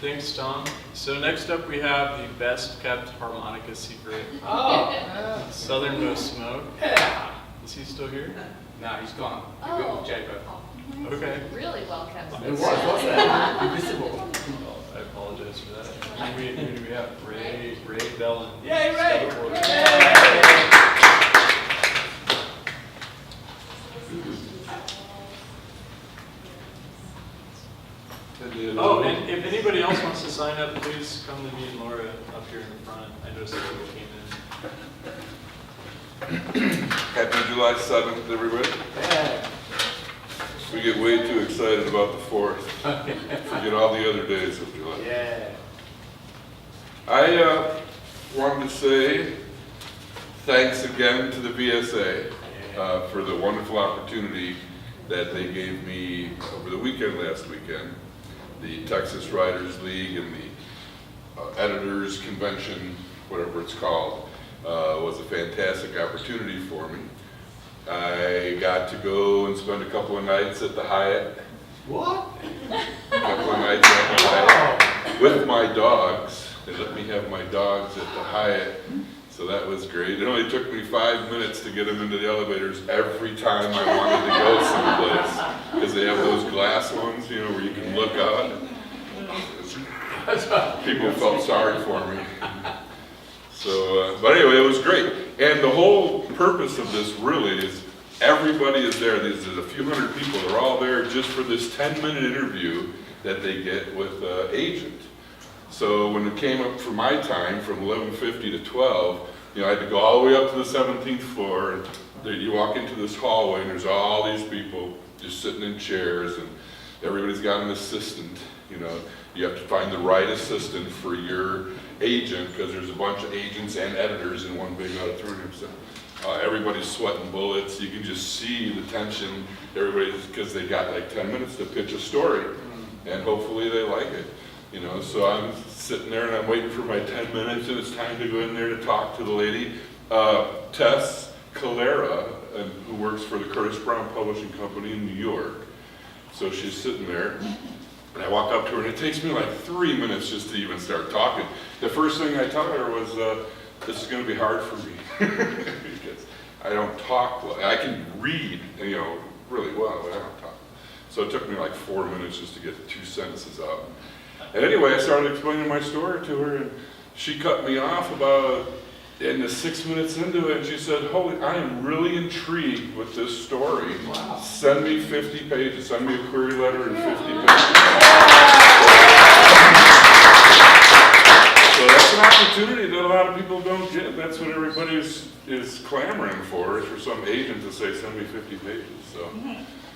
Thanks, Tom. So next up we have the best kept harmonica secret. Oh, Southernmost Smoke. yeah. Is he still here? No, he's gone. He Oh. went with Jacob. Okay. Really well kept. It was, wasn't it? Invisible. I apologize for that. And who do we have? Ray Bellon. Yay, Ray! Skateboarder. Oh, and if anybody else wants to sign up, please come to me and Laura up here in the front. I noticed that people came in. Happy July 7th, everybody. Yeah. We get way too excited about the 4th. Forget all the other days of July. Yeah. I wanted to say thanks again to the VSA for the wonderful opportunity that they gave me over the weekend, last weekend. The Texas Writers League and the Editors Convention, whatever it's called, was a fantastic opportunity for me. I got to go and spend a couple of nights at the Hyatt. What? A couple of nights at the Hyatt with my dogs. They let me have my dogs at the Hyatt, so that was great. It only took me 5 minutes to get them into the elevators every time I wanted to go someplace, because they have those glass ones, you know, where you can look out. People felt sorry for me. So, but anyway, it was great. And the whole purpose of this really is everybody is there. There's a few hundred people. They're all there just for this 10-minute interview that they get with an agent. So when it came up for my time from 11:50 to 12, you know, I had to go all the way up to the 17th floor. And there, you walk into this hallway and there's all these people just sitting in chairs, and everybody's got an assistant. You know, you have to find the right assistant for your agent, because there's a bunch of agents and editors in one big auditorium. So everybody's sweating bullets. You can just see the tension. Everybody's, because they got like 10 minutes to pitch a story, and hopefully they like it. You know, so I'm sitting there and I'm waiting for my 10 minutes, and it's time to go in there to talk to the lady, Tess Calera, who works for the Curtis Brown Publishing Company in New York. So she's sitting there, and I walk up to her, and it takes me like 3 minutes just to even start talking. The first thing I tell her was, this is going to be hard for me, because I don't talk well. I can read, you know, really well, but I don't talk. So it took me like 4 minutes just to get 2 sentences out. And anyway, I started explaining my story to her, and she cut me off about, and the 6 minutes into it, and she said, "Holy, I am really intrigued with this story. Wow. Send me 50 pages. Send me a query letter and 50 pages." So that's an opportunity that a lot of people don't get. That's what everybody is clamoring for, is for some agent to say, "Send me 50 pages." So.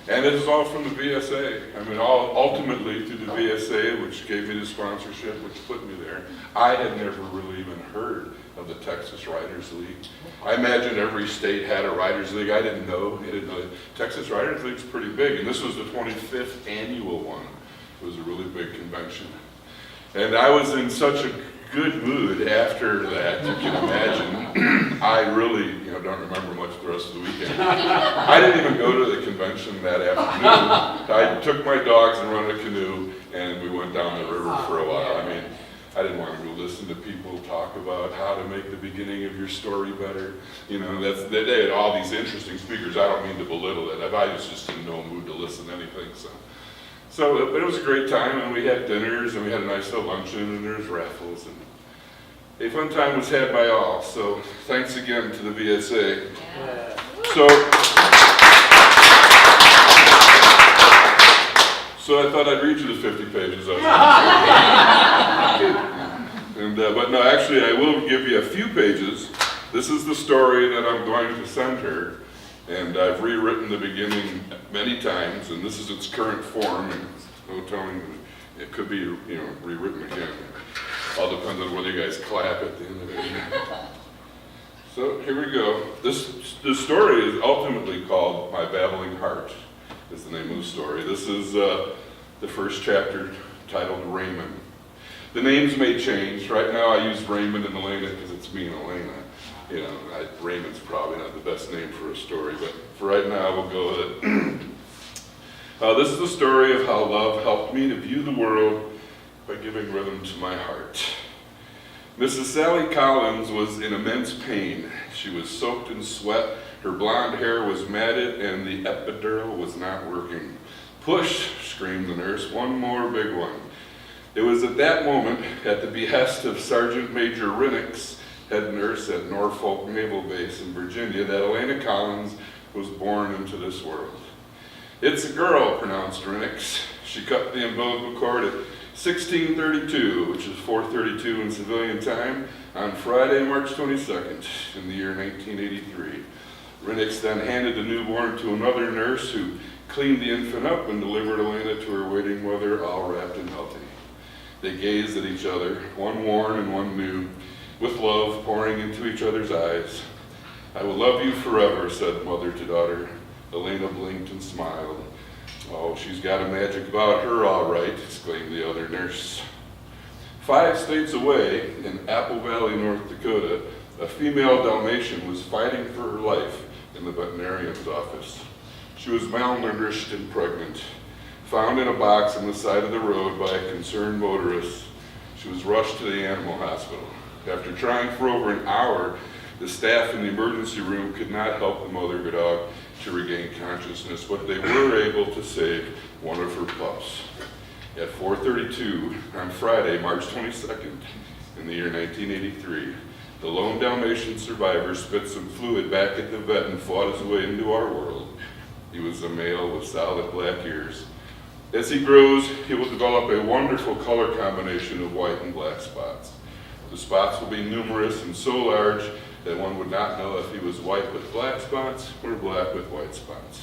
And this is all from the VSA. I mean, all ultimately through the VSA, which gave me the sponsorship, which put me there. I had never really even heard of the Texas Writers League. I imagined every state had a Writers League. I didn't know. The Texas Writers League's pretty big, and this was the 25th annual one. It was a really big convention. And I was in such a good mood after that, you can imagine. I really, don't remember much the rest of the weekend. I didn't even go to the convention that afternoon. I took my dogs and run a canoe, and we went down the river for a while. I mean, I didn't want to go listen to people talk about how to make the beginning of your story better. They had all these interesting speakers. I don't mean to belittle it. I was just in no mood to listen to anything. But it was a great time, and we had dinners, and we had a nice little luncheon, and there was raffles, and a fun time was had by all. So thanks again to the VSA. Yeah. So I thought I'd read you the 50 pages of it. But no, actually I will give you a few pages. This is the story that I'm going to send her. And I've rewritten the beginning many times, and this is its current form, and no telling, it could be, rewritten again. All depends on whether you guys clap at the end of it. So here we go. This story is ultimately called My Babbling Heart, is the name of the story. This is the first chapter, titled Raymond. The names may change. Right now I use Raymond and Elena because it's me and Elena. Raymond's probably not the best name for a story, but for right now, we'll go with it. This is the story of how love helped me to view the world by giving rhythm to my heart. Mrs. Sally Collins was in immense pain. She was soaked in sweat, her blonde hair was matted, and the epidural was not working. Push, screamed the nurse, one more big one. It was at that moment, at the behest of Sergeant Major Rinnix, head nurse at Norfolk Naval Base in Virginia, that Elena Collins was born into this world. It's a girl, pronounced Rinnix. She cut the umbilical cord at 16:32, which is 4:32 in civilian time, on Friday, March 22nd, in the year 1983. Rinnix then handed the newborn to another nurse who cleaned the infant up and delivered Elena to her waiting mother, all wrapped and healthy. They gazed at each other, one worn and one new, with love pouring into each other's eyes. I will love you forever, said mother to daughter. Elena blinked and smiled. Oh, she's got a magic about her, all right, exclaimed the other nurse. 5 states away, in Apple Valley, North Dakota, a female Dalmatian was fighting for her life in the veterinarian's office. She was malnourished and pregnant. Found in a box on the side of the road by a concerned motorist, she was rushed to the animal hospital. After trying for over an hour, the staff in the emergency room could not help the mother dog to regain consciousness, but they were able to save one of her pups. At 4:32 on Friday, March 22nd, in the year 1983, the lone Dalmatian survivor spit some fluid back at the vet and fought his way into our world. He was a male with solid black ears. As he grows, he will develop a wonderful color combination of white and black spots. The spots will be numerous and so large that one would not know if he was white with black spots or black with white spots.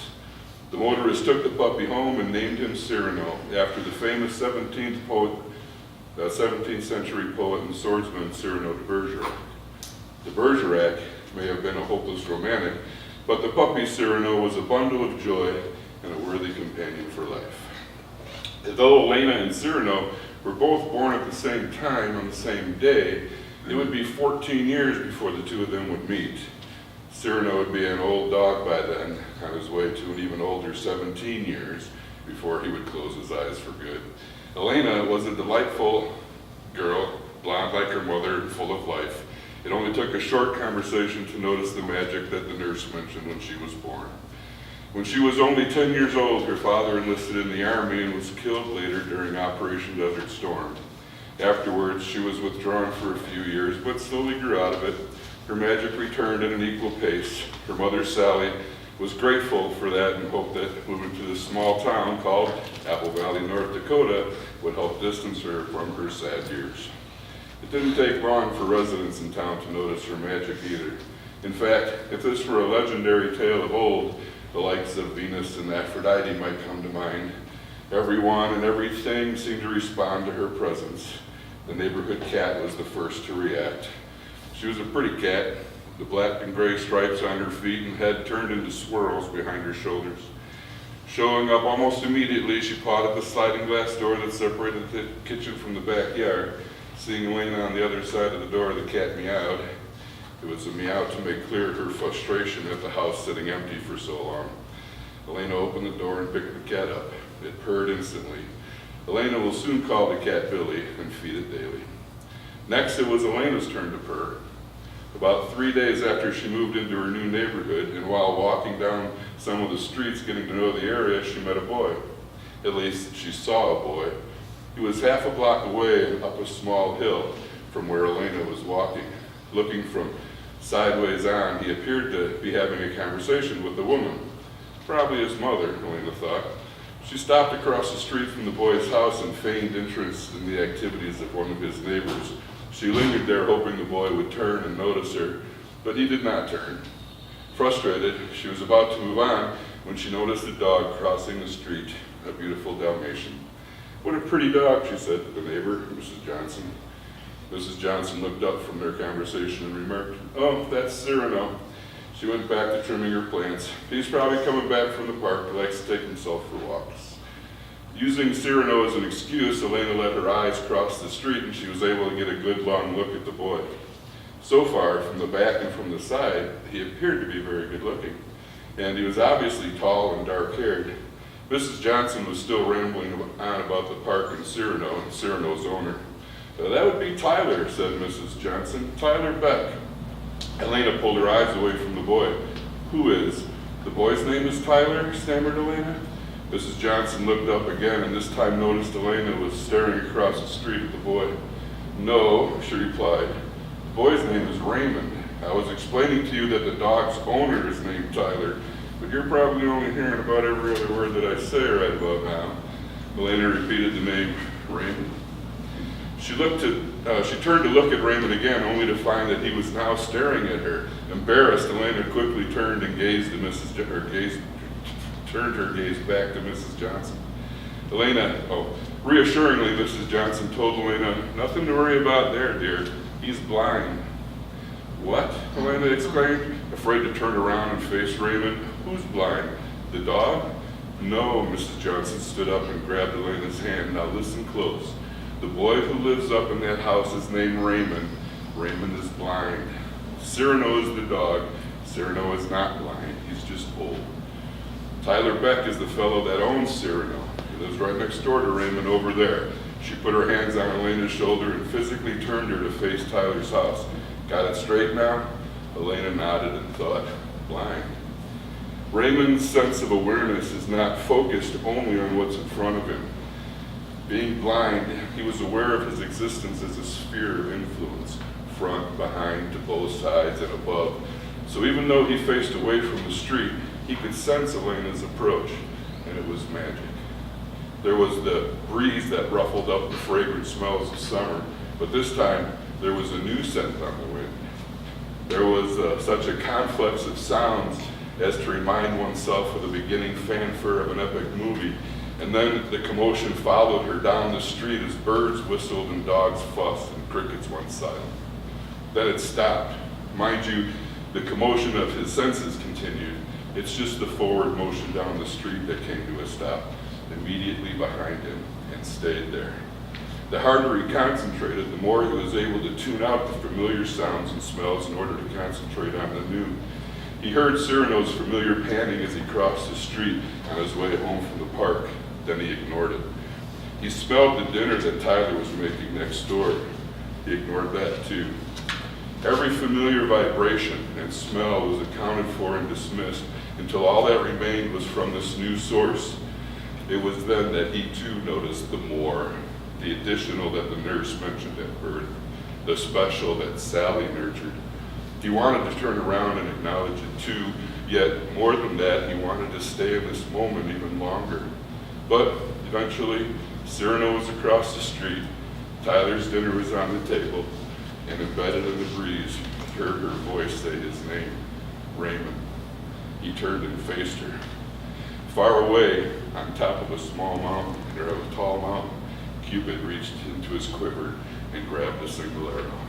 The motorist took the puppy home and named him Cyrano, after the famous 17th century poet and swordsman Cyrano de Bergerac. De Bergerac may have been a hopeless romantic, but the puppy Cyrano was a bundle of joy and a worthy companion for life. Though Elena and Cyrano were both born at the same time on the same day, it would be 14 years before the two of them would meet. Cyrano would be an old dog by then, on his way to an even older 17 years before he would close his eyes for good. Elena was a delightful girl, blonde like her mother, and full of life. It only took a short conversation to notice the magic that the nurse mentioned when she was born. When she was only 10 years old, her father enlisted in the Army and was killed later during Operation Desert Storm. Afterwards, she was withdrawn for a few years, but slowly grew out of it. Her magic returned at an equal pace. Her mother, Sally, was grateful for that and hoped that moving to this small town called Apple Valley, North Dakota, would help distance her from her sad years. It didn't take long for residents in town to notice her magic either. In fact, if this were a legendary tale of old, the likes of Venus and Aphrodite might come to mind. Everyone and everything seemed to respond to her presence. The neighborhood cat was the first to react. She was a pretty cat, the black and gray stripes on her feet and head turned into swirls behind her shoulders. Showing up almost immediately, she pawed at the sliding glass door that separated the kitchen from the backyard. Seeing Elena on the other side of the door, the cat meowed. It was a meow to make clear her frustration at the house sitting empty for so long. Elena opened the door and picked the cat up. It purred instantly. Elena will soon call the cat Billy and feed it daily. Next, it was Elena's turn to purr. About 3 days after she moved into her new neighborhood, and while walking down some of the streets getting to know the area, she met a boy. At least, she saw a boy. He was half a block away and up a small hill from where Elena was walking. Looking from sideways on, he appeared to be having a conversation with a woman. Probably his mother, Elena thought. She stopped across the street from the boy's house and feigned interest in the activities of one of his neighbors. She lingered there hoping the boy would turn and notice her, but he did not turn. Frustrated, she was about to move on when she noticed a dog crossing the street, a beautiful Dalmatian. "What a pretty dog," she said to the neighbor, Mrs. Johnson. Mrs. Johnson looked up from their conversation and remarked, "Oh, that's Cyrano." She went back to trimming her plants. "He's probably coming back from the park. He likes to take himself for walks." Using Cyrano as an excuse, Elena let her eyes cross the street and she was able to get a good long look at the boy. So far, from the back and from the side, he appeared to be very good looking. And he was obviously tall and dark-haired. Mrs. Johnson was still rambling on about the park in Cyrano and Cyrano's owner. That would be Tyler, said Mrs. Johnson. Tyler Beck. Elena pulled her eyes away from the boy. Who is? The boy's name is Tyler, stammered Elena. Mrs. Johnson looked up again and this time noticed Elena was staring across the street at the boy. No, she replied. The boy's name is Raymond. I was explaining to you that the dog's owner is named Tyler, but you're probably only hearing about every other word that I say right about now. Elena repeated the name, Raymond. She turned to look at Raymond again, only to find that he was now staring at her. Embarrassed, Elena quickly turned and turned her gaze back to Mrs. Johnson. Reassuringly, Mrs. Johnson told Elena, nothing to worry about there, dear. He's blind. What? Elena exclaimed, afraid to turn around and face Raymond. Who's blind? The dog? No, Mrs. Johnson stood up and grabbed Elena's hand. Now listen close. The boy who lives up in that house is named Raymond. Raymond is blind. Cyrano is the dog. Cyrano is not blind. He's just old. Tyler Beck is the fellow that owns Cyrano. He lives right next door to Raymond over there. She put her hands on Elena's shoulder and physically turned her to face Tyler's house. Got it straight now? Elena nodded and thought, blind. Raymond's sense of awareness is not focused only on what's in front of him. Being blind, he was aware of his existence as a sphere of influence, front, behind, to both sides, and above. So even though he faced away from the street, he could sense Elena's approach, and it was magic. There was the breeze that ruffled up the fragrant smells of summer, but this time there was a new scent on the wind. There was such a complex of sounds as to remind oneself of the beginning fanfare of an epic movie, and then the commotion followed her down the street as birds whistled and dogs fussed and crickets went silent. Then it stopped. Mind you, the commotion of his senses continued. It's just the forward motion down the street that came to a stop immediately behind him and stayed there. The harder he concentrated, the more he was able to tune out the familiar sounds and smells in order to concentrate on the new. He heard Cyrano's familiar panting as he crossed the street on his way home from the park. Then he ignored it. He smelled the dinner that Tyler was making next door. He ignored that too. Every familiar vibration and smell was accounted for and dismissed until all that remained was from this new source. It was then that he too noticed the more, the additional that the nurse mentioned at birth, the special that Sally nurtured. He wanted to turn around and acknowledge it too, yet more than that, he wanted to stay in this moment even longer. But eventually, Cyrano was across the street, Tyler's dinner was on the table, and embedded in the breeze, he heard her voice say his name, Raymond. He turned and faced her. Far away, on top of a small mountain, or a tall mountain, Cupid reached into his quiver and grabbed a single arrow.